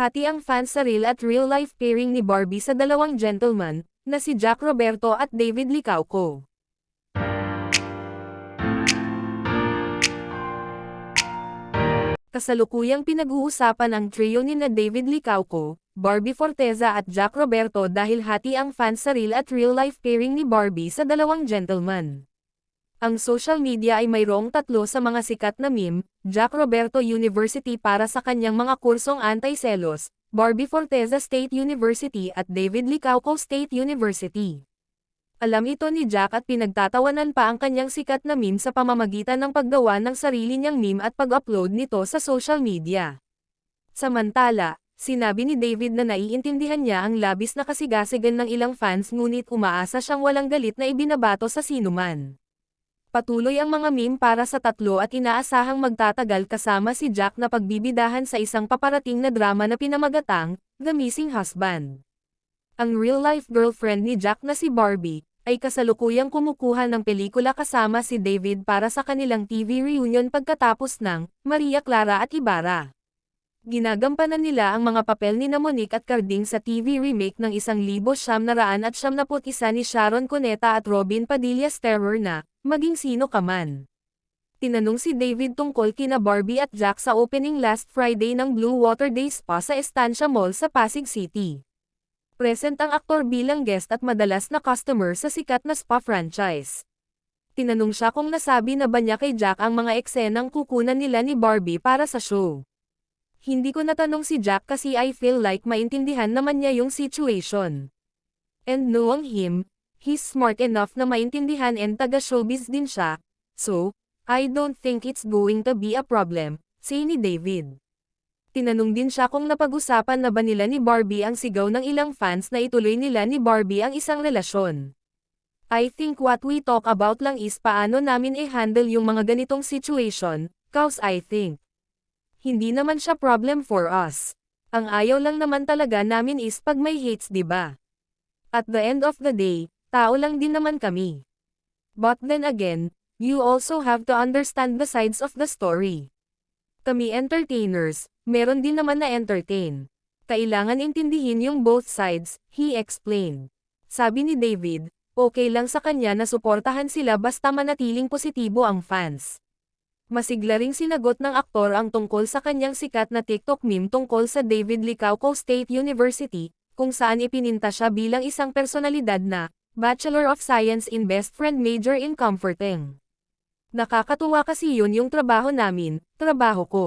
hati ang fans sa real at real-life pairing ni Barbie sa dalawang gentleman, na si Jack Roberto at David Licauco. Kasalukuyang pinag-uusapan ang trio ni na David Licauco, Barbie Forteza at Jack Roberto dahil hati ang fans sa real at real-life pairing ni Barbie sa dalawang gentleman. Ang social media ay mayroong tatlo sa mga sikat na meme, Jack Roberto University para sa kanyang mga kursong anti-selos, Barbie Forteza State University at David Licauco State University. Alam ito ni Jack at pinagtatawanan pa ang kanyang sikat na meme sa pamamagitan ng paggawa ng sarili niyang meme at pag-upload nito sa social media. Samantala, sinabi ni David na naiintindihan niya ang labis na kasigasigan ng ilang fans ngunit umaasa siyang walang galit na ibinabato sa sinuman. Patuloy ang mga meme para sa tatlo at inaasahang magtatagal kasama si Jack na pagbibidahan sa isang paparating na drama na pinamagatang, The Missing Husband. Ang real-life girlfriend ni Jack na si Barbie, ay kasalukuyang kumukuha ng pelikula kasama si David para sa kanilang TV reunion pagkatapos ng Maria Clara at Ibarra. Ginagampanan nila ang mga papel ni Monique at Carding sa TV remake ng 1971 ni Sharon Cuneta at Robin Padillas Terror na, Maging Sino Ka Man. Tinanong si David tungkol kina Barbie at Jack sa opening last Friday ng Blue Water Day Spa sa Estancia Mall sa Pasig City. Present ang aktor bilang guest at madalas na customer sa sikat na spa franchise. Tinanong siya kung nasabi na ba niya kay Jack ang mga eksenang kukunan nila ni Barbie para sa show. Hindi ko natanong si Jack kasi I feel like maintindihan naman niya yung situation. And knowing him, he's smart enough na maintindihan and taga-showbiz din siya, so, I don't think it's going to be a problem, say ni David. Tinanong din siya kung napag-usapan na ba nila ni Barbie ang sigaw ng ilang fans na ituloy nila ni Barbie ang isang relasyon. I think what we talk about lang is paano namin i-handle yung mga ganitong situation, cause I think hindi naman siya problem for us. Ang ayaw lang naman talaga namin is pag may hates, diba? At the end of the day, tao lang din naman kami. But then again, you also have to understand the sides of the story. Kami entertainers, meron din naman na entertain. Kailangan intindihin yung both sides, he explained. Sabi ni David, okay lang sa kanya na suportahan sila basta manatiling positibo ang fans. Masigla ring sinagot ng aktor ang tungkol sa kanyang sikat na TikTok meme tungkol sa David Licauco State University, kung saan ipininta siya bilang isang personalidad na Bachelor of Science in Best Friend Major in Comforting. Nakakatuwa kasi yun yung trabaho namin, trabaho ko.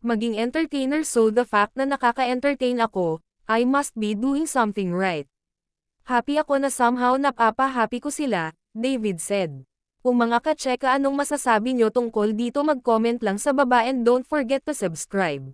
Maging entertainer, so the fact na nakaka-entertain ako, I must be doing something right. Happy ako na somehow napapa-happy ko sila, David said. Kung mga ka-cheka anong masasabi nyo tungkol dito, mag-comment lang sa baba and don't forget to subscribe.